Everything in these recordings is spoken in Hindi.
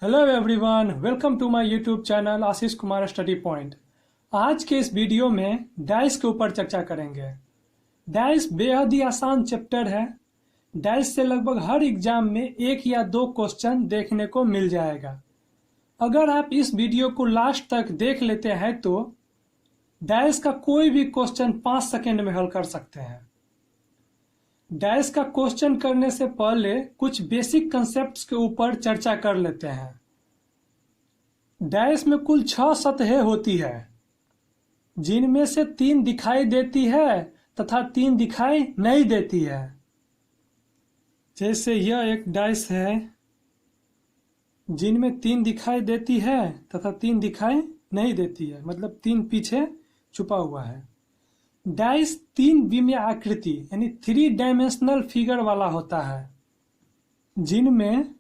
Hello everyone, welcome to my YouTube channel Ashish Kumar study point. आज के इस वीडियो में डाइस के ऊपर चर्चा करेंगे। डाइस बेहद ही आसान चैप्टर है। डाइस से लगभग हर एग्जाम में एक या दो क्वेश्चन देखने को मिल जाएगा। अगर आप इस वीडियो को लास्ट तक देख लेते हैं तो डाइस का कोई भी क्वेश्चन 5 सेकेंड में हल कर सकते हैं। डाइस का क्वेश्चन करने से पहले कुछ बेसिक कंसेप्ट्स के ऊपर चर्चा कर लेते हैं। डाइस में कुल 6 सतहें होती है, जिनमें से 3 दिखाई देती है तथा 3 दिखाई नहीं देती है। जैसे यह एक डाइस है जिनमें 3 दिखाई देती है तथा 3 दिखाई नहीं देती है, मतलब 3 पीछे छुपा हुआ है। डाइस 3 विमीय आकृति यानी 3 डायमेंशनल फिगर वाला होता है, जिनमें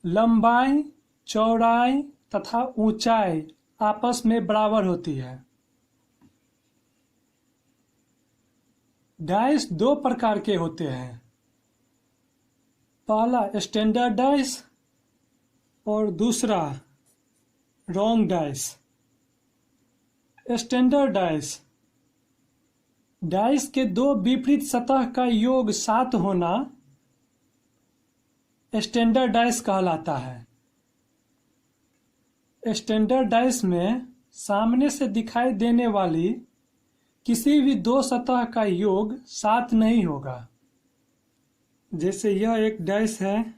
लंबाई, चौड़ाई तथा ऊंचाई आपस में बराबर होती है। डाइस 2 प्रकार के होते हैं। पहला स्टैंडर्ड डाइस और दूसरा wrong dice. Standard dice dice के 2 विपरीत सतह का योग 7 होना स्टैंडर्ड डाइस कहलाता है। स्टैंडर्ड डाइस में सामने से दिखाई देने वाली किसी भी 2 सतह का योग 7 नहीं होगा। जैसे यह एक डाइस है,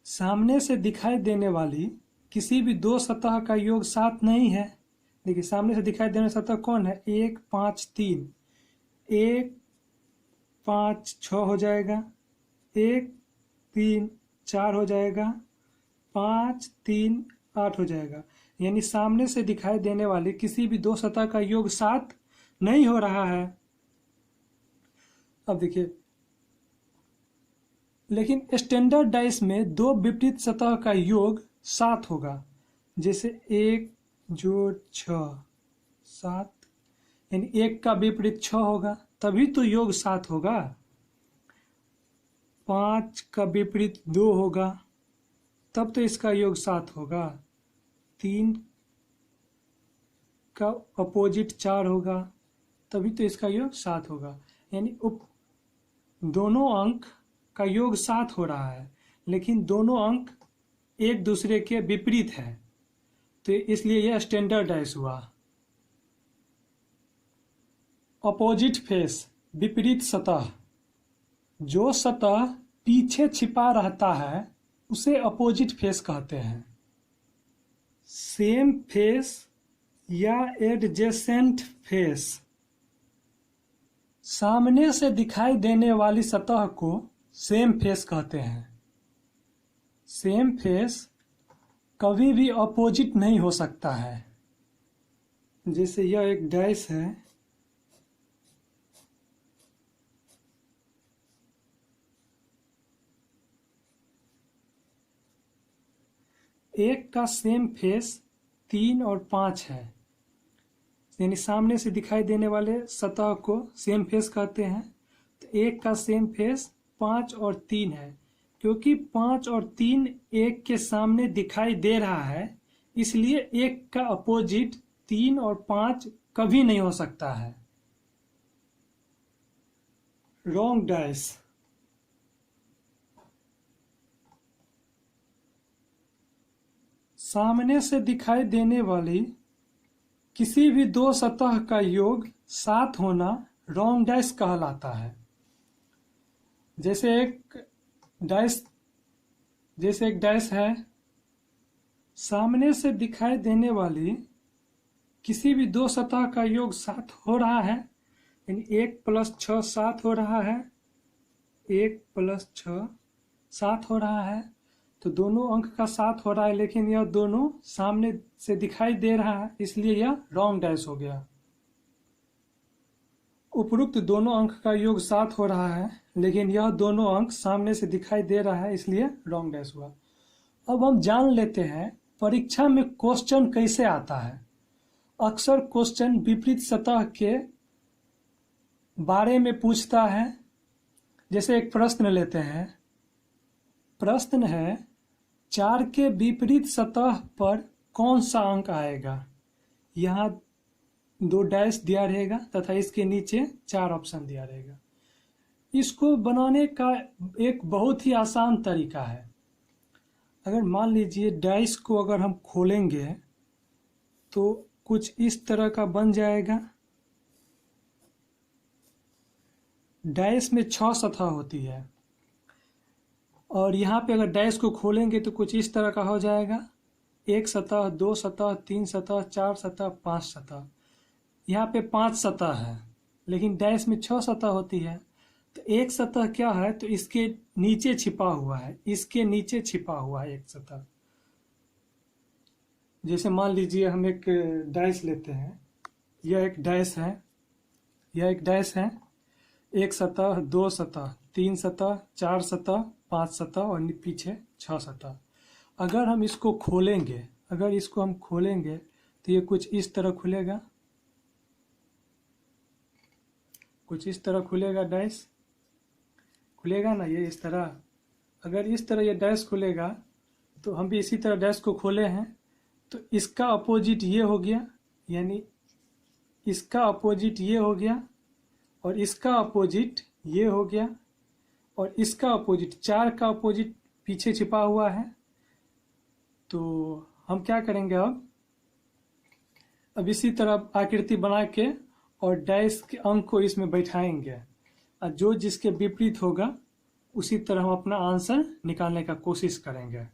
सामने से दिखाई देने वाली किसी भी 2 सतह का योग 7 नहीं है। देखिए सामने से दिखाई देने सतह कौन है, 1 5 3, 1 5 6 हो जाएगा, 1 3 4 हो जाएगा, 5 3 8 हो जाएगा। यानी सामने से दिखाई देने वाली किसी भी 2 सतह का योग 7 नहीं हो रहा है। अब देखिए, लेकिन स्टैंडर्ड डाइस में 2 विपरीत सतह का योग 7 होगा। जैसे 1 जोड़ 6 7, यानी 1 का विपरीत 6 होगा, तभी तो योग 7 होगा। 5 का विपरीत 2 होगा, तब तो इसका योग 7 होगा। 3 का अपोजिट 4 होगा, तभी तो इसका योग 7 होगा। यानी दोनों अंक का योग 7 हो रहा है, लेकिन दोनों अंक एक दूसरे के विपरीत है, तो इसलिए यह स्टैंडर्ड डाइस हुआ। अपोजिट फेस विपरीत सतह, जो सतह पीछे छिपा रहता है उसे अपोजिट फेस कहते हैं। सेम फेस या एडजेसेंट फेस, सामने से दिखाई देने वाली सतह को सेम फेस कहते हैं। सेम फेस कभी भी अपोजिट नहीं हो सकता है। जैसे यह एक डाइस है, एक का सेम फेस 3 और 5 है, यानी सामने से दिखाई देने वाले सतह को सेम फेस कहते हैं। तो एक का सेम फेस 5 और 3 है। क्योंकि 5 और 3 एक के सामने दिखाई दे रहा है, इसलिए एक का अपोजिट 3 और 5 कभी नहीं हो सकता है। रॉन्ग डाइस सामने से दिखाई देने वाली किसी भी 2 सतह का योग 7 होना रॉन्ग डाइस कहलाता है। जैसे एक डाइस है, सामने से दिखाई देने वाली किसी भी 2 सतह का योग 7 हो रहा है, यानी 1 + 6 7 हो रहा है, 1 + 6 7 हो रहा है, तो दोनों अंक का 7 हो रहा है, लेकिन यह दोनों सामने से दिखाई दे रहा है, इसलिए यह रॉन्ग डाइस हो गया। उपरोक्त दोनों अंक का योग 7 हो रहा है, लेकिन यह दोनों अंक सामने से दिखाई दे रहा है, इसलिए रॉन्ग डाइस हुआ। अब हम जान लेते हैं परीक्षा में क्वेश्चन कैसे आता है। अक्सर क्वेश्चन विपरीत सतह के बारे में पूछता है। जैसे एक प्रश्न लेते हैं, प्रश्न है 4 के विपरीत सतह पर कौन सा अंक आएगा। यहाँ 2 डैश दिया रहेगा तथा इसके नीचे 4 ऑप्शन दिया रहेगा। इसको बनाने का एक बहुत ही आसान तरीका है। अगर मान लीजिए डैश को अगर हम खोलेंगे तो कुछ इस तरह का बन जाएगा। डैश में 6 सतह होती है और यहाँ पे अगर डैश को खोलेंगे तो कुछ इस तरह का हो जाएगा। 1 सतह, 2 सतह, 3 सतह, 4 सतह, 5 सतह। यहाँ पे 5 सतह है लेकिन डैश में 6 सतह होती है। तो एक सतह क्या है, तो इसके नीचे छिपा हुआ है, इसके नीचे छिपा हुआ है एक सतह। जैसे मान लीजिए हम एक डैश लेते हैं, यह एक डैश है, यह एक डैश है। 1 सतह, 2 सतह, 3 सतह, 4 सतह, 5 सतह और पीछे 6 सतह। अगर हम इसको खोलेंगे, अगर इसको हम खोलेंगे तो ये कुछ इस तरह खुलेगा, कुछ इस तरह खुलेगा। डैश खुलेगा ना, ये इस तरह। अगर इस तरह ये डैश खुलेगा तो हम भी इसी तरह डैश को खोले हैं तो इसका अपोजिट ये हो गया, यानी इसका अपोजिट ये हो गया और इसका अपोजिट ये हो गया और इसका अपोजिट, 4 का अपोजिट पीछे छिपा हुआ है। तो हम क्या करेंगे, अब इसी तरह आकृति बना के और डैश के अंक को इसमें बैठाएंगे और जो जिसके विपरीत होगा उसी तरह हम अपना आंसर निकालने का कोशिश करेंगे।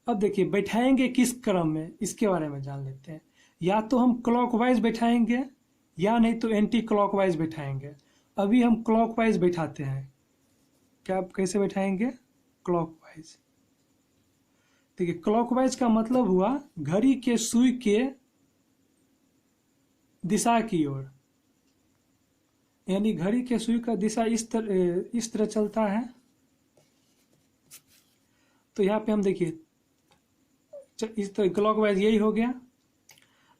अब देखिए बैठाएंगे किस क्रम में, इसके बारे में जान लेते हैं। या तो हम क्लॉकवाइज बैठाएंगे या नहीं तो एंटी क्लॉकवाइज बैठाएंगे। अभी हम क्लॉकवाइज बैठाते हैं। क्या आप कैसे बैठाएंगे, क्लॉकवाइज। देखिए क्लॉकवाइज का मतलब हुआ घड़ी के सुई के दिशा की ओर, यानी घड़ी के सुई का दिशा इस तरह चलता है। तो यहाँ पे हम देखिए इस तरह क्लॉकवाइज यही हो गया।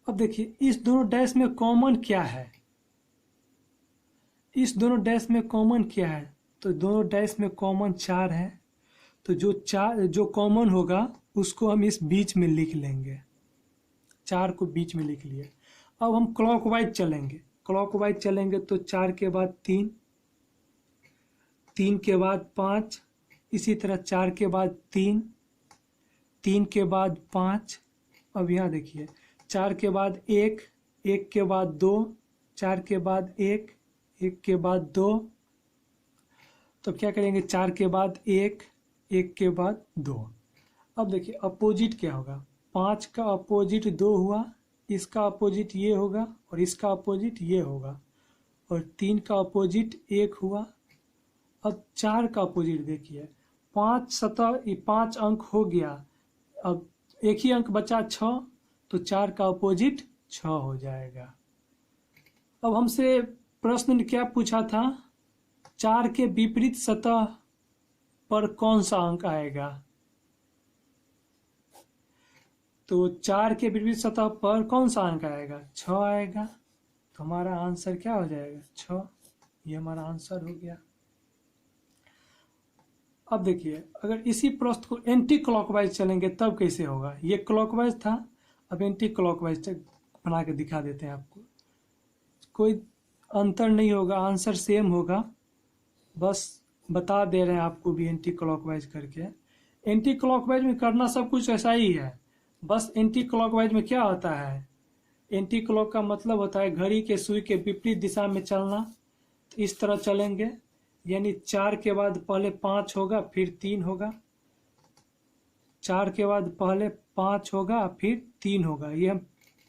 अब देखिए इस दोनों डैश में कॉमन क्या है, इस दोनों डैश में कॉमन क्या है, तो दोनों डैश में कॉमन 4 है। तो जो कॉमन होगा उसको हम इस बीच में लिख लेंगे, 4 को बीच में लिख लिए। अब हम क्लॉकवाइज चलेंगे, क्लॉकवाइज चलेंगे तो 4 के बाद 3, 3 के बाद 5, इसी तरह 4 के बाद 3, 3 के बाद 5। अब यहाँ देखिए 4 के बाद 1, 1 के बाद 2, 4 के बाद 1, 1 के बाद 2। तो क्या करेंगे, 4 के बाद 1, 1 के बाद 2। अब देखिए अपोजिट क्या होगा, 5 का अपोजिट 2 हुआ, इसका अपोजिट ये होगा और इसका अपोजिट ये होगा, और 3 का अपोजिट 1 हुआ। अब 4 का अपोजिट देखिए, 5 सतह 5 अंक हो गया, अब एक ही अंक बचा 6, तो 4 का अपोजिट 6 हो जाएगा। अब हमसे प्रश्न ने क्या पूछा था, 4 के विपरीत सतह पर कौन सा अंक आएगा। तो 4 के विपरीत सतह पर कौन सा अंक आएगा, 6 आएगा। तो हमारा आंसर क्या हो जाएगा, 6। ये हमारा आंसर हो गया। अब देखिए अगर इसी प्रश्न को एंटी क्लॉकवाइज चलेंगे तब कैसे होगा। ये क्लॉकवाइज था, अब एंटी क्लॉकवाइज बना के दिखा देते हैं आपको। कोई अंतर नहीं होगा, आंसर सेम होगा, बस बता दे रहे हैं आपको भी एंटी क्लॉकवाइज करके। एंटी क्लॉकवाइज में करना सब कुछ ऐसा ही है, बस एंटी क्लॉकवाइज में क्या होता है, एंटी क्लॉक का मतलब होता है घड़ी के सुई के विपरीत दिशा में चलना। तो इस तरह चलेंगे, यानी 4 के बाद पहले 5 होगा फिर 3 होगा, 4 के बाद पहले 5 होगा फिर 3 होगा। ये हम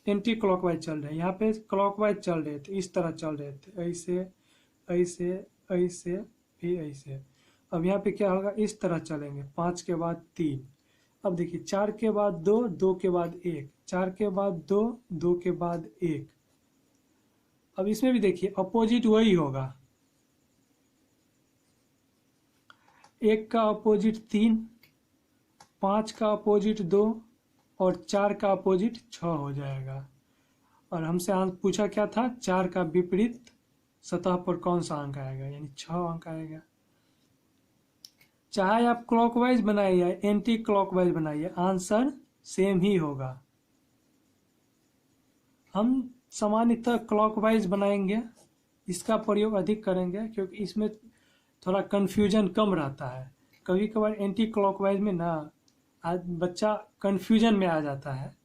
एंटी क्लॉकवाइज चल रहे हैं, यहाँ पे क्लॉकवाइज चल रहे थे, इस तरह चल रहे थे, ऐसे ऐसे ऐसे फिर ऐसे। अब यहाँ पे क्या होगा, इस तरह चलेंगे, 5 के बाद 3। अब देखिए 4 के बाद 2, 2 के बाद 1, 4 के बाद 2, 2 के बाद 1। अब इसमें भी देखिए अपोजिट वही होगा, 1 का अपोजिट 3, 5 का अपोजिट 2 और 4 का अपोजिट 6 हो जाएगा। और हमसे पूछा क्या था, 4 का विपरीत सतह पर कौन सा अंक आएगा, यानी 6 अंक आएगा। चाहे आप क्लॉकवाइज बनाइए या एंटी क्लॉकवाइज बनाइए, आंसर सेम ही होगा। हम सामान्यतः क्लॉकवाइज बनाएंगे, इसका प्रयोग अधिक करेंगे क्योंकि इसमें थोड़ा कन्फ्यूजन कम रहता है। कभी कभार एंटी क्लॉकवाइज में ना आज बच्चा कन्फ्यूजन में आ जाता है,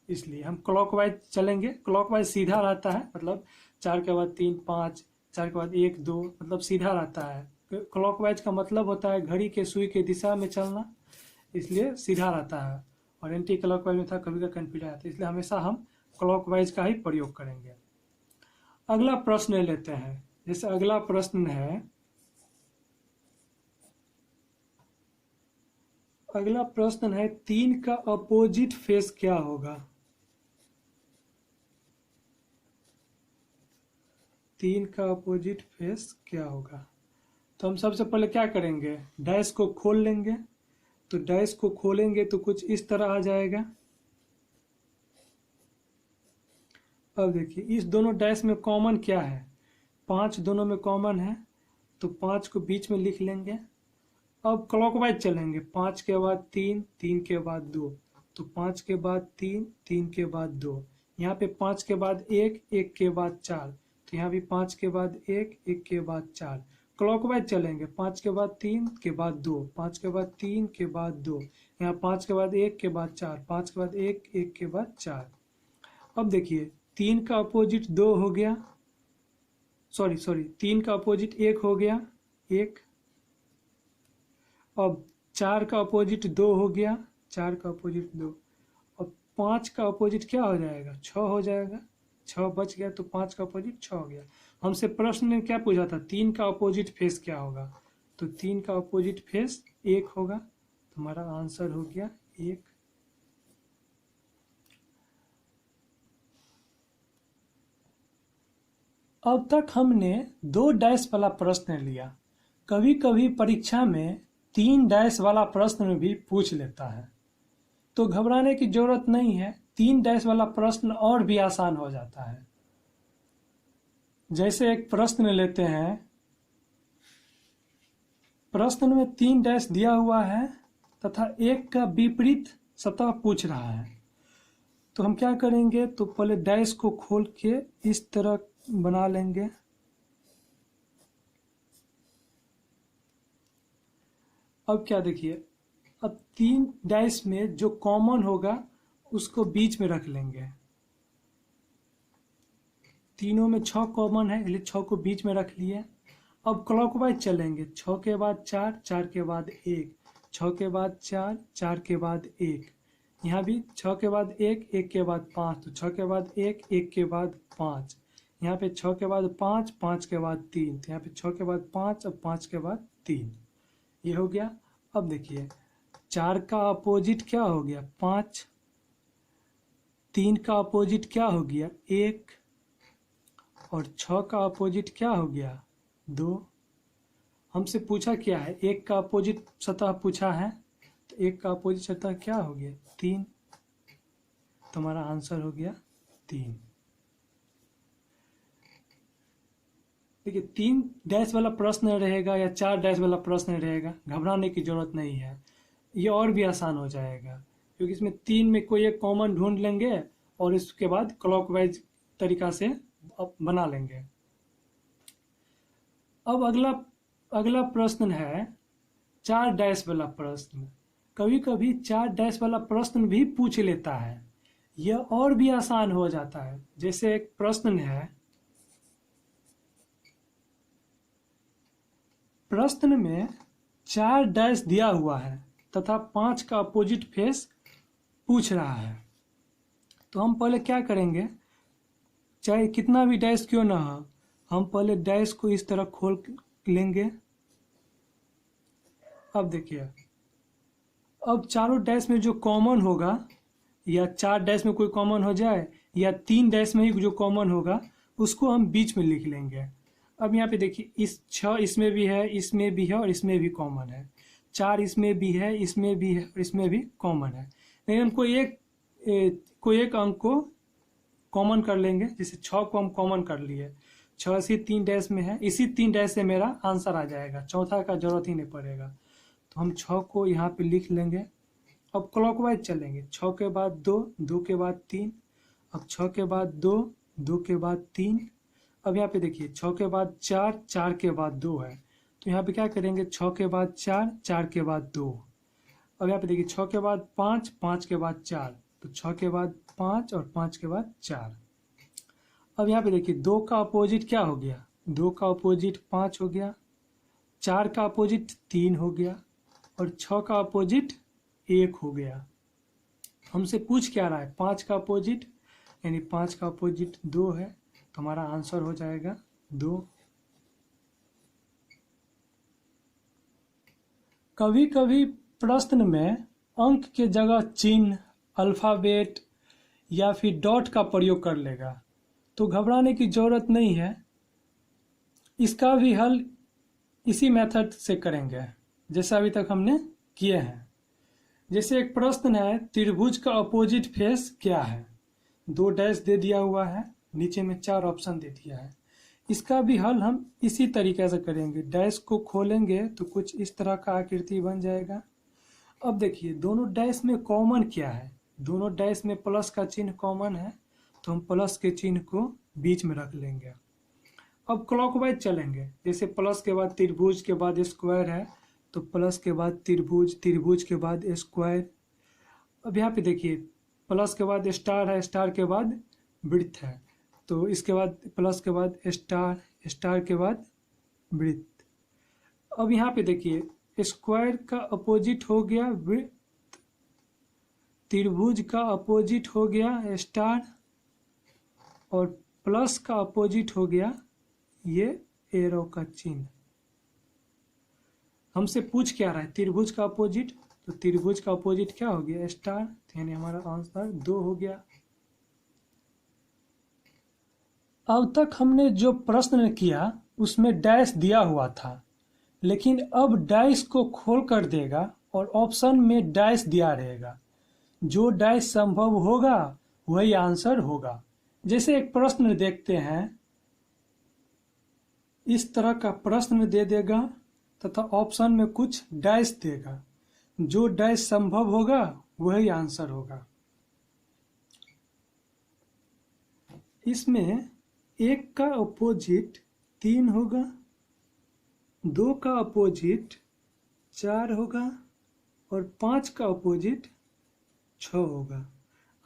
इसलिए हम क्लॉकवाइज चलेंगे। क्लॉकवाइज सीधा रहता है, मतलब 4 के बाद 3 5, 4 के बाद 1 2, मतलब सीधा रहता है। क्लॉकवाइज का मतलब होता है घड़ी के सुई के दिशा में चलना, इसलिए सीधा रहता है। और एंटी क्लॉकवाइज में था कभी का कन्फ्यूजन आता है, इसलिए हमेशा हम क्लॉकवाइज का ही प्रयोग करेंगे। अगला प्रश्न लेते हैं। जैसे अगला प्रश्न है, अगला प्रश्न है 3 का अपोजिट फेस क्या होगा। 3 का अपोजिट फेस क्या होगा। तो हम सबसे पहले क्या करेंगे, डैश को खोल लेंगे। तो डैश को खोलेंगे तो कुछ इस तरह आ जाएगा। अब देखिए इस दोनों डैश में कॉमन क्या है, 5 दोनों में कॉमन है, तो 5 को बीच में लिख लेंगे। अब क्लॉकवाइज चलेंगे, 5 के बाद 3, 3 के बाद 2, तो 5 के बाद 3, 3 के बाद 2। यहाँ पे 5 के बाद 1, 1 के बाद 4, तो यहाँ भी 5 के बाद 1, 1 के बाद 4। क्लॉकवाइज चलेंगे, 5 के बाद 3 के बाद 2, 5 के बाद 3 के बाद 2, यहाँ 5 के बाद 1 के बाद 4, 5 के बाद 1, 1 के बाद 4। अब देखिए 3 का अपोजिट 2 हो गया, सॉरी 3 का अपोजिट 1 हो गया, 1। अब 4 का अपोजिट 2 हो गया, 4 का अपोजिट 2। अब 5 का अपोजिट क्या हो जाएगा, 6 हो जाएगा, 6 बच गया, तो 5 का अपोजिट 6 हो गया। हमसे प्रश्न में क्या पूछा था, 3 का अपोजिट फेस क्या होगा। तो 3 का अपोजिट फेस 1 होगा, तो हमारा आंसर हो गया 1। अब तक हमने 2 डैश वाला प्रश्न लिया। कभी कभी परीक्षा में 3 डैश वाला प्रश्न भी पूछ लेता है, तो घबराने की जरूरत नहीं है। 3 डैश वाला प्रश्न और भी आसान हो जाता है। जैसे एक प्रश्न लेते हैं, प्रश्न में 3 डैश दिया हुआ है तथा 1 का विपरीत सतह पूछ रहा है। तो हम क्या करेंगे, तो पहले डैश को खोल के इस तरह बना लेंगे। अब क्या देखिए, अब 3 डैश में जो कॉमन होगा उसको बीच में रख लेंगे। तीनों में 6 कॉमन है, इसलिए 6 को बीच में रख लिए। अब क्लॉकवाइज चलेंगे, 6 के बाद 4, 4 के बाद 1, 6 के बाद 4, 4 के बाद 1। यहाँ भी 6 के बाद 1, 1 के बाद 5, तो 6 के बाद 1, 1 के बाद 5। यहाँ पे 6 के बाद 5, 5 के बाद 3, तो यहाँ पे 6 के बाद 5 और 5 के बाद 3, ये हो गया। अब देखिए 4 का अपोजिट क्या हो गया, 5। 3 का अपोजिट क्या हो गया, 1। और 6 का अपोजिट क्या हो गया, 2। हमसे पूछा क्या है, 1 का अपोजिट सतह पूछा है, तो 1 का अपोजिट सतह क्या हो गया, 3। तो हमारा आंसर हो गया 3। देखिए 3 डैश वाला प्रश्न रहेगा या 4 डैश वाला प्रश्न रहेगा, घबराने की जरूरत नहीं है। ये और भी आसान हो जाएगा क्योंकि इसमें 3 में कोई एक कॉमन ढूंढ लेंगे और इसके बाद क्लॉकवाइज तरीका से बना लेंगे। अब अगला प्रश्न है 4 डैश वाला प्रश्न। कभी कभी 4 डैश वाला प्रश्न भी पूछ लेता है, यह और भी आसान हो जाता है। जैसे एक प्रश्न है, प्रश्न में 4 डैश दिया हुआ है तथा 5 का अपोजिट फेस पूछ रहा है। तो हम पहले क्या करेंगे, चाहे कितना भी डैश क्यों ना हो, हम पहले डैश को इस तरह खोल लेंगे। अब देखिए, अब चारों डैश में जो कॉमन होगा, या 4 डैश में कोई कॉमन हो जाए या 3 डैश में ही जो कॉमन होगा उसको हम बीच में लिख लेंगे। अब यहाँ पे देखिए इस 6 इसमें भी है, इसमें भी है और इसमें भी कॉमन है। 4 इसमें भी है, इसमें भी है और इसमें भी कॉमन है। लेकिन हम कोई एक अंक को कॉमन कर लेंगे, जैसे 6 को हम कॉमन कर लिए, 6 इसी 3 डैश में है, इसी 3 डैश से मेरा आंसर आ जाएगा, चौथा का जरूरत ही नहीं पड़ेगा। तो हम 6 को यहाँ पे लिख लेंगे। अब क्लॉकवाइज चलेंगे, 6 के बाद 2, 2 के बाद 3, अब 6 के बाद 2, 2 के बाद 3, अब यहाँ पे देखिए 6 के बाद 4, 4 के बाद 2 है, तो यहाँ पे क्या करेंगे, 6 के बाद 4, 4 के बाद 2। अब यहाँ पे देखिए 6 के बाद 5, 5 के बाद 4, तो 6 के बाद 5 और 5 के बाद 4। अब यहाँ पे देखिए 2 का अपोजिट क्या हो गया, 2 का अपोजिट 5 हो गया, 4 का अपोजिट 3 हो गया और 6 का अपोजिट 1 हो गया। हमसे पूछ क्या रहा है, 5 का अपोजिट, यानी 5 का अपोजिट 2 है, तो हमारा आंसर हो जाएगा 2। कभी कभी प्रश्न में अंक के जगह चिन्ह, अल्फ़ाबेट या फिर डॉट का प्रयोग कर लेगा, तो घबराने की ज़रूरत नहीं है। इसका भी हल इसी मेथड से करेंगे जैसा अभी तक हमने किए हैं। जैसे एक प्रश्न है, त्रिभुज का अपोजिट फेस क्या है, 2 डैश दे दिया हुआ है, नीचे में 4 ऑप्शन दे दिया है। इसका भी हल हम इसी तरीके से करेंगे, डैश को खोलेंगे तो कुछ इस तरह का आकृति बन जाएगा। अब देखिए दोनों डैश में कॉमन क्या है, दोनों डैश में प्लस का चिन्ह कॉमन है, तो हम प्लस के चिन्ह को बीच में रख लेंगे। अब क्लॉकवाइज चलेंगे, जैसे प्लस के बाद त्रिभुज के बाद स्क्वायर है, तो प्लस के बाद त्रिभुज, त्रिभुज के बाद स्क्वायर। अब यहाँ पे देखिए प्लस के बाद स्टार है, स्टार के बाद वृत्त है, तो इसके बाद प्लस के बाद स्टार, स्टार के बाद वृत्त। अब यहाँ पे देखिए स्क्वायर का अपोजिट हो गया वृत्त, त्रिभुज का अपोजिट हो गया स्टार और प्लस का अपोजिट हो गया ये एरो का चिन्ह। हमसे पूछ क्या रहा है, त्रिभुज का अपोजिट, तो त्रिभुज का अपोजिट क्या हो गया, स्टार, यानी हमारा आंसर 2 हो गया। अब तक हमने जो प्रश्न किया उसमें डैश दिया हुआ था, लेकिन अब डैश को खोल कर देगा और ऑप्शन में डैश दिया रहेगा, जो डैश संभव होगा वही आंसर होगा। जैसे एक प्रश्न देखते हैं, इस तरह का प्रश्न दे देगा तथा ऑप्शन में कुछ डैश देगा, जो डैश संभव होगा वही आंसर होगा। इसमें 1 का अपोजिट 3 होगा, 2 का अपोजिट 4 होगा और 5 का अपोजिट 6 होगा।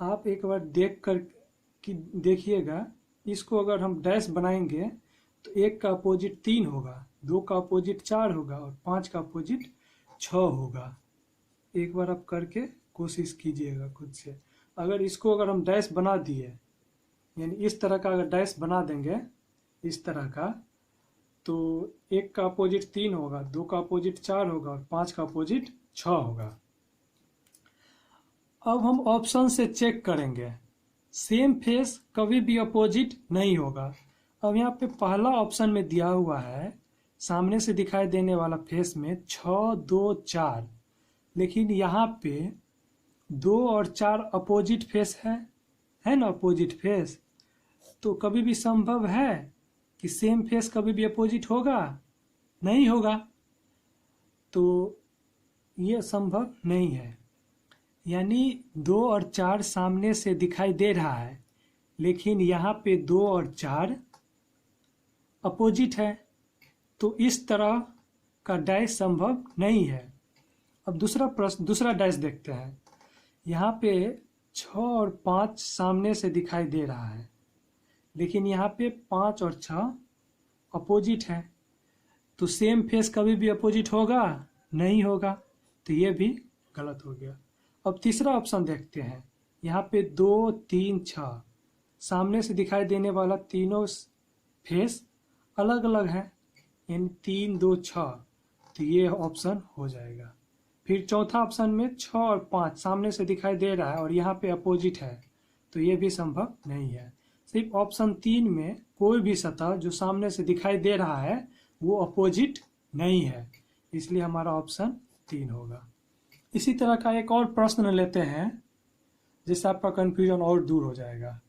आप एक बार देख कर देखिएगा, इसको अगर हम डैश बनाएंगे तो 1 का अपोजिट 3 होगा, 2 का अपोजिट 4 होगा और 5 का अपोजिट 6 होगा। एक बार आप करके कोशिश कीजिएगा खुद से। अगर इसको अगर हम डैश बना दिए, यानी इस तरह का अगर डैश बना देंगे इस तरह का, तो 1 का अपोजिट 3 होगा, 2 का अपोजिट 4 होगा और 5 का अपोजिट 6 होगा। अब हम ऑप्शन से चेक करेंगे, सेम फेस कभी भी अपोजिट नहीं होगा। अब यहाँ पे पहला ऑप्शन में दिया हुआ है, सामने से दिखाई देने वाला फेस में 6, 2, 4, लेकिन यहाँ पे 2 और 4 अपोजिट फेस है ना, अपोजिट फेस, तो कभी भी संभव है कि सेम फेस कभी भी अपोजिट होगा, नहीं होगा, तो ये संभव नहीं है। यानी 2 और 4 सामने से दिखाई दे रहा है, लेकिन यहाँ पे 2 और 4 अपोजिट है, तो इस तरह का डैश संभव नहीं है। अब दूसरा डैश देखते हैं। यहाँ पे 6 और 5 सामने से दिखाई दे रहा है, लेकिन यहाँ पे 5 और 6 अपोजिट है, तो सेम फेस कभी भी अपोजिट होगा, नहीं होगा, तो ये भी गलत हो गया। अब तीसरा ऑप्शन देखते हैं। यहाँ पे 2, 3, 6 सामने से दिखाई देने वाला तीनों फेस अलग अलग है, यानी 3, 2, 6, तो ये ऑप्शन हो जाएगा। फिर चौथा ऑप्शन में 6 और 5 सामने से दिखाई दे रहा है और यहाँ पे अपोजिट है, तो ये भी संभव नहीं है। सिर्फ ऑप्शन 3 में कोई भी सतह जो सामने से दिखाई दे रहा है वो अपोजिट नहीं है, इसलिए हमारा ऑप्शन 3 होगा। इसी तरह का एक और प्रश्न लेते हैं, जिससे आपका कन्फ्यूजन और दूर हो जाएगा।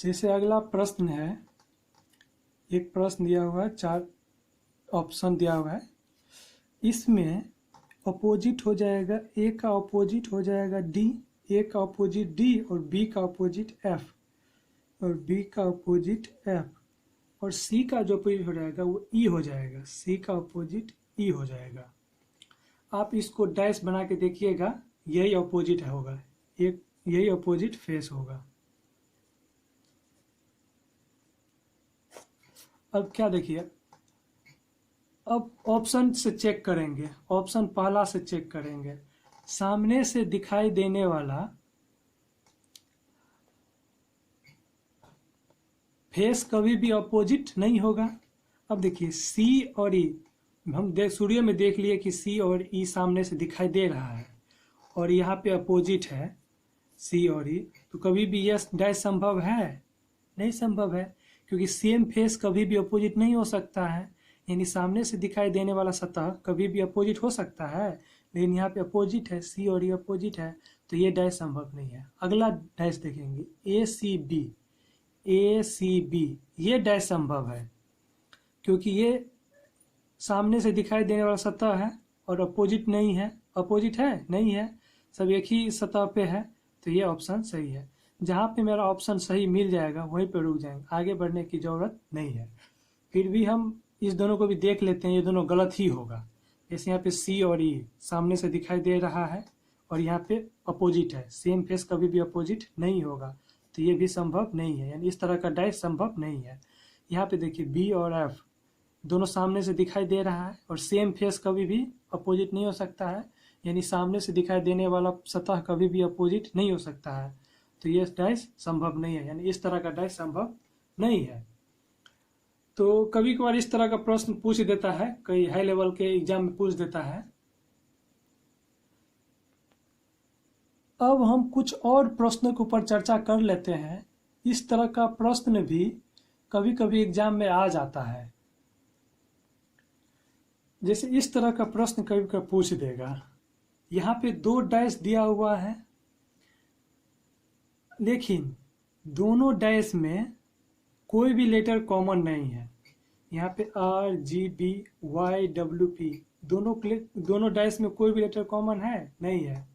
जैसे अगला प्रश्न है, एक प्रश्न दिया हुआ है, 4 ऑप्शन दिया हुआ है। इसमें अपोजिट हो जाएगा, ए का अपोजिट हो जाएगा डी, ए का अपोजिट डी, और बी का अपोजिट एफ, और बी का अपोजिट एफ, और सी का जो अपोजिट हो जाएगा वो ई हो जाएगा, सी का अपोजिट ई हो जाएगा। आप इसको डैश बना के देखिएगा, यही अपोजिट होगा, एक यही अपोजिट फेस होगा। अब क्या देखिए, अब ऑप्शन से चेक करेंगे, ऑप्शन पहला से चेक करेंगे। सामने से दिखाई देने वाला फेस कभी भी अपोजिट नहीं होगा। अब देखिए सी और ई, हम सूर्य में देख लिए कि सी और ई सामने से दिखाई दे रहा है, और यहाँ पे अपोजिट है सी और ई, तो कभी भी यह डैश संभव है? नहीं संभव है, क्योंकि सेम फेस कभी भी अपोजिट नहीं हो सकता है। यानी सामने से दिखाई देने वाला सतह कभी भी अपोजिट हो सकता है, लेकिन यहाँ पे अपोजिट है, सी और ई अपोजिट है, तो ये डैश संभव नहीं है। अगला डैश देखेंगे, ए सी बी, ए सी बी, ये डैश संभव है, क्योंकि ये सामने से दिखाई देने वाला सतह है और अपोजिट नहीं है। अपोजिट है? नहीं है, सब एक ही सतह पे है, तो ये ऑप्शन सही है। जहाँ पे मेरा ऑप्शन सही मिल जाएगा वहीं पे रुक जाएंगे, आगे बढ़ने की ज़रूरत नहीं है। फिर भी हम इस दोनों को भी देख लेते हैं, ये दोनों गलत ही होगा। जैसे यहाँ पे सी और ई सामने से दिखाई दे रहा है और यहाँ पे अपोजिट है, सेम फेस कभी भी अपोजिट नहीं होगा, तो ये भी संभव नहीं है, यानी इस तरह का डैश संभव नहीं है। यहाँ पे देखिए बी और एफ दोनों सामने से दिखाई दे रहा है और सेम फेस कभी भी अपोजिट नहीं हो सकता है, यानी सामने से दिखाई देने वाला सतह कभी भी अपोजिट नहीं हो सकता है, तो ये डैश संभव नहीं है, यानी इस तरह का डैश संभव नहीं है। तो कभी कभार इस तरह का प्रश्न पूछ देता है, कई हाई लेवल के एग्जाम में पूछ देता है। अब हम कुछ और प्रश्नों के ऊपर चर्चा कर लेते हैं। इस तरह का प्रश्न भी कभी कभी एग्जाम में आ जाता है। जैसे इस तरह का प्रश्न कभी कभी पूछ देगा, यहाँ पे 2 डैश दिया हुआ है, लेकिन दोनों डैश में कोई भी लेटर कॉमन नहीं है। यहाँ पे R G B Y W P दोनों डैश में कोई भी लेटर कॉमन है? नहीं है।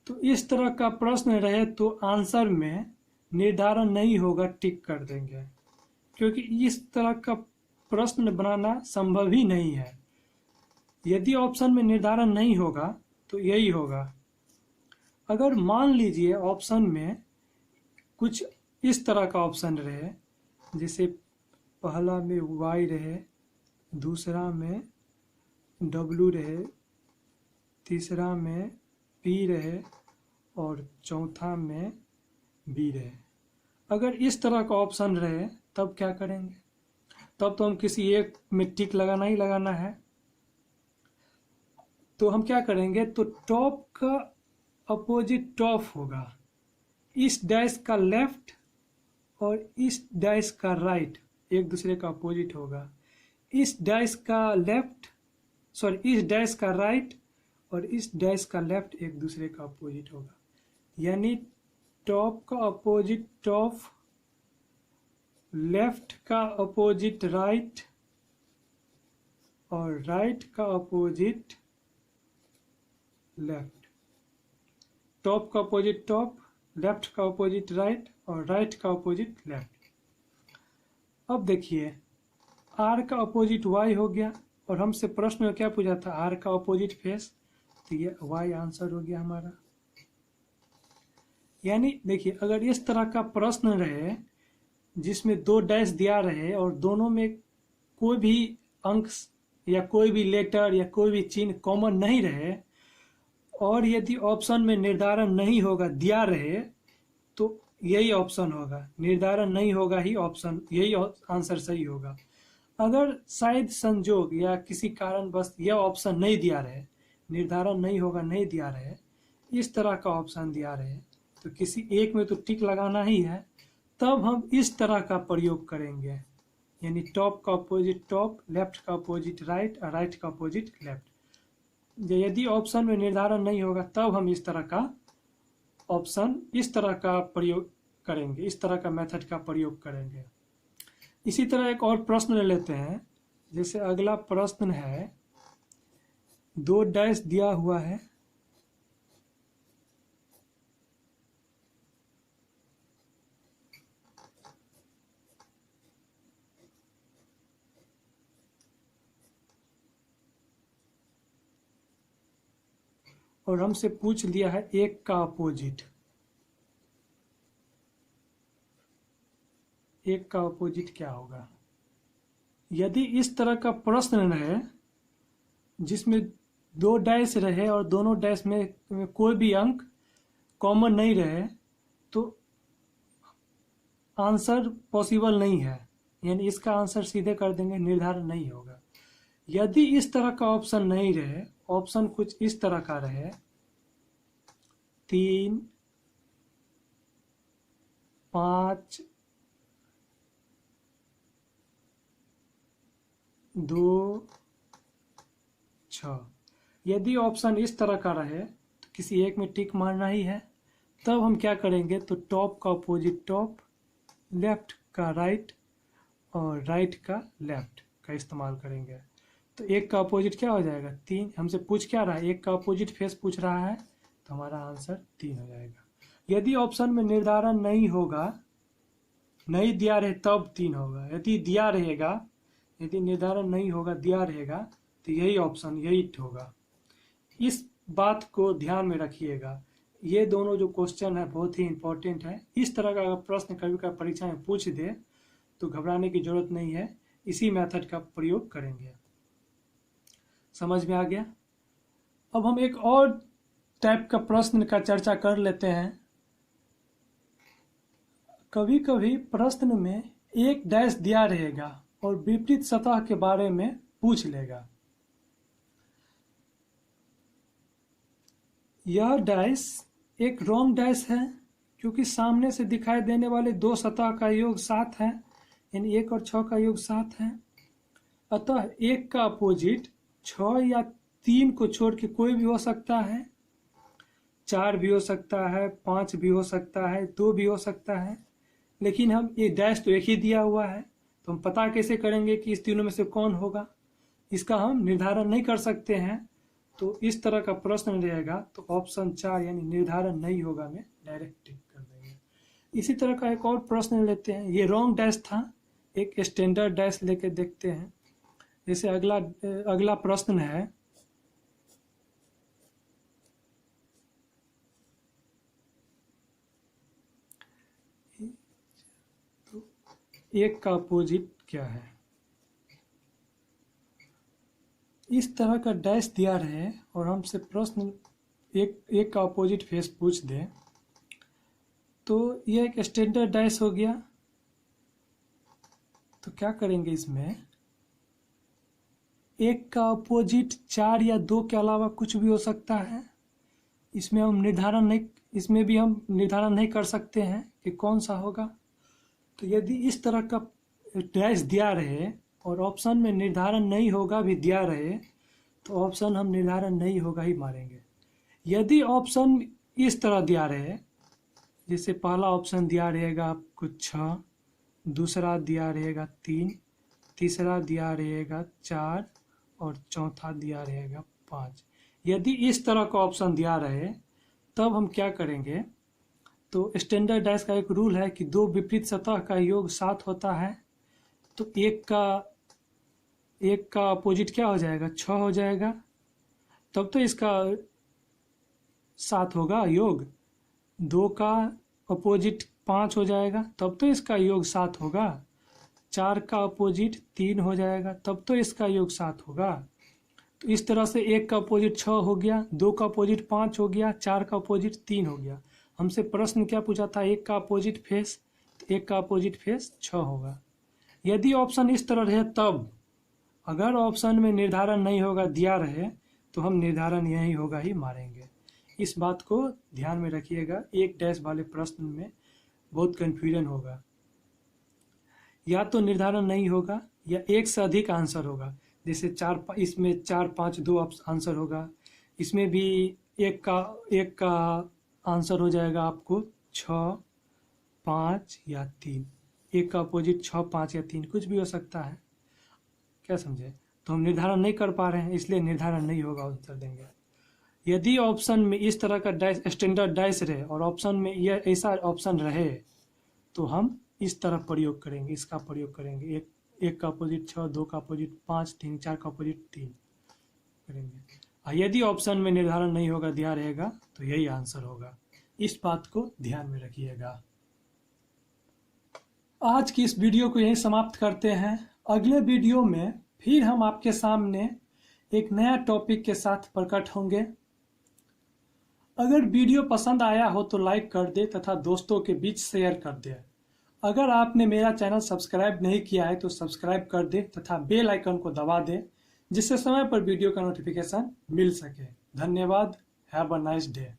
तो इस तरह का प्रश्न रहे तो आंसर में निर्धारण नहीं होगा, टिक कर देंगे, क्योंकि इस तरह का प्रश्न बनाना संभव ही नहीं है। यदि ऑप्शन में निर्धारण नहीं होगा तो यही होगा। अगर मान लीजिए ऑप्शन में कुछ इस तरह का ऑप्शन रहे, जैसे पहला में y रहे, दूसरा में w रहे, तीसरा में p रहे और चौथा में b रहे। अगर इस तरह का ऑप्शन रहे तब क्या करेंगे? तब तो हम किसी एक में टिक लगाना ही लगाना है। तो हम क्या करेंगे, तो टॉप का अपोजिट टॉप होगा, इस डैश का लेफ्ट और इस डैश का राइट एक दूसरे का अपोजिट होगा। इस डैश का लेफ्ट इस डैश का राइट और इस डैश का लेफ्ट एक दूसरे का अपोजिट होगा। यानी टॉप का अपोजिट टॉप, लेफ्ट का अपोजिट राइट और राइट का अपोजिट लेफ्ट। टॉप का अपोजिट टॉप, लेफ्ट का अपोजिट राइट और राइट का अपोजिट लेफ्ट। अब देखिए आर का अपोजिट वाई हो गया, और हमसे प्रश्न में क्या पूछा था, आर का अपोजिट फेस, तो ये वाई आंसर हो गया हमारा। यानी देखिए अगर इस तरह का प्रश्न रहे जिसमें 2 डैश दिया रहे और दोनों में कोई भी अंक या कोई भी लेटर या कोई भी चिन्ह कॉमन नहीं रहे, और यदि ऑप्शन में निर्धारण नहीं होगा दिया रहे, तो यही ऑप्शन होगा। निर्धारण नहीं होगा ही ऑप्शन, यही आंसर सही होगा। अगर शायद संजोग या किसी कारणवश यह ऑप्शन नहीं दिया रहे, निर्धारण नहीं होगा नहीं दिया रहे, इस तरह का ऑप्शन दिया रहे, तो किसी एक में तो टिक लगाना ही है। तब हम इस तरह का प्रयोग करेंगे, यानी टॉप का अपोजिट टॉप, लेफ्ट का अपोजिट राइट और राइट का अपोजिट लेफ्ट। यदि ऑप्शन में निर्धारण नहीं होगा तब हम इस तरह का ऑप्शन, इस तरह का प्रयोग करेंगे, इस तरह का मेथड का प्रयोग करेंगे। इसी तरह एक और प्रश्न ले लेते हैं। जैसे अगला प्रश्न है, 2 डैश दिया हुआ है, और हमसे पूछ लिया है 1 का अपोजिट। 1 का अपोजिट क्या होगा? यदि इस तरह का प्रश्न रहे जिसमें 2 डैश रहे और दोनों डैश में कोई भी अंक कॉमन नहीं रहे, तो आंसर पॉसिबल नहीं है, यानी इसका आंसर सीधे कर देंगे, निर्धारण नहीं होगा। यदि इस तरह का ऑप्शन नहीं रहे, ऑप्शन कुछ इस तरह का रहे, 3, 5, 2, 6, यदि ऑप्शन इस तरह का रहे तो किसी एक में टिक मारना ही है। तब हम क्या करेंगे, तो टॉप का अपोजिट टॉप, लेफ्ट का राइट और राइट का लेफ्ट का इस्तेमाल करेंगे। तो 1 का अपोजिट क्या हो जाएगा? 3। हमसे पूछ क्या रहा है? 1 का अपोजिट फेस पूछ रहा है, तो हमारा आंसर 3 हो जाएगा। यदि ऑप्शन में निर्धारण नहीं होगा, नहीं दिया रहे, तब 3 होगा। यदि दिया रहेगा, यदि निर्धारण नहीं होगा, दिया रहेगा, तो यही ऑप्शन, यही होगा। इस बात को ध्यान में रखिएगा। ये दोनों जो क्वेश्चन है बहुत ही इंपॉर्टेंट है। इस तरह का प्रश्न कभी का परीक्षा में पूछ दे तो घबराने की जरूरत नहीं है, इसी मेथड का प्रयोग करेंगे। समझ में आ गया? अब हम एक और टाइप का प्रश्न का चर्चा कर लेते हैं। कभी कभी प्रश्न में 1 डैश दिया रहेगा और विपरीत सतह के बारे में पूछ लेगा। यह डैश एक रॉन्ग डैश है, क्योंकि सामने से दिखाई देने वाले 2 सतह का योग 7 है, यानी 1 और 6 का योग 7 है। अतः 1 का अपोजिट 6 या 3 को छोड़ के कोई भी हो सकता है, 4 भी हो सकता है, 5 भी हो सकता है, 2 भी हो सकता है। लेकिन हम ये डैश तो एक ही दिया हुआ है, तो हम पता कैसे करेंगे कि इस तीनों में से कौन होगा? इसका हम निर्धारण नहीं कर सकते हैं। तो इस तरह का प्रश्न रहेगा तो ऑप्शन 4 यानी निर्धारण नहीं होगा में डायरेक्ट टिक कर देंगे। इसी तरह का एक और प्रश्न लेते हैं। ये रॉन्ग डैश था, एक स्टैंडर्ड डैश लेके देखते हैं। जैसे अगला प्रश्न है, तो 1 का अपोजिट क्या है? इस तरह का डैश दिया रहे और हमसे प्रश्न एक का अपोजिट फेस पूछ दे, तो यह एक स्टैंडर्ड डैश हो गया। तो क्या करेंगे, इसमें 1 का अपोजिट 4 या 2 के अलावा कुछ भी हो सकता है। इसमें हम निर्धारण नहीं कर सकते हैं कि कौन सा होगा। तो यदि इस तरह का डैश दिया रहे और ऑप्शन में निर्धारण नहीं होगा भी दिया रहे, तो ऑप्शन हम निर्धारण नहीं होगा ही मारेंगे। यदि ऑप्शन इस तरह दिया रहे, जैसे पहला ऑप्शन दिया रहेगा आपको 6, दूसरा दिया रहेगा 3, तीसरा दिया रहेगा 4 और चौथा दिया रहेगा 5। यदि इस तरह का ऑप्शन दिया रहे, तब हम क्या करेंगे, तो स्टैंडर्ड डैश का एक रूल है कि 2 विपरीत सतह का योग 7 होता है। तो 1 का अपोजिट क्या हो जाएगा? 6 हो जाएगा, तब तो इसका 7 होगा योग। 2 का अपोजिट 5 हो जाएगा, तब तो इसका योग 7 होगा। 4 का अपोजिट 3 हो जाएगा, तब तो इसका योग 7 होगा। तो इस तरह से 1 का अपोजिट 6 हो गया, 2 का अपोजिट 5 हो गया, 4 का अपोजिट 3 हो गया। हमसे प्रश्न क्या पूछा था? 1 का अपोजिट फेस, तो 1 का अपोजिट फेस 6 होगा। यदि ऑप्शन इस तरह रहे, तब अगर ऑप्शन में निर्धारण नहीं होगा, दिया रहे, तो हम निर्धारण यही होगा ही मारेंगे। इस बात को ध्यान में रखिएगा। 1 डैश वाले प्रश्न में बहुत कन्फ्यूजन होगा, या तो निर्धारण नहीं होगा या एक से अधिक आंसर होगा। जैसे इसमें 4, 5, 2 आंसर होगा। इसमें भी एक का आंसर हो जाएगा आपको 6, 5 या 3, 1 का अपोजिट 6, 5 या 3 कुछ भी हो सकता है। क्या समझे? तो हम निर्धारण नहीं कर पा रहे हैं, इसलिए निर्धारण नहीं होगा, उत्तर देंगे। यदि ऑप्शन में इस तरह का डाइस स्टैंडर्ड डाइस रहे और ऑप्शन में यह ऐसा ऑप्शन रहे तो हम इस तरह प्रयोग करेंगे, इसका प्रयोग करेंगे। एक का अपोजिट 6, 2 का अपोजिट 5, 3, 4 का अपोजिट 3 करेंगे। यदि ऑप्शन में निर्धारण नहीं होगा, दिया रहेगा, तो यही आंसर होगा। इस बात को ध्यान में रखिएगा। आज की इस वीडियो को यहीं समाप्त करते हैं। अगले वीडियो में फिर हम आपके सामने एक नया टॉपिक के साथ प्रकट होंगे। अगर वीडियो पसंद आया हो तो लाइक कर दे तथा दोस्तों के बीच शेयर कर दे। अगर आपने मेरा चैनल सब्सक्राइब नहीं किया है तो सब्सक्राइब कर दे तथा बेल आइकन को दबा दे, जिससे समय पर वीडियो का नोटिफिकेशन मिल सके। धन्यवाद। Have a nice day.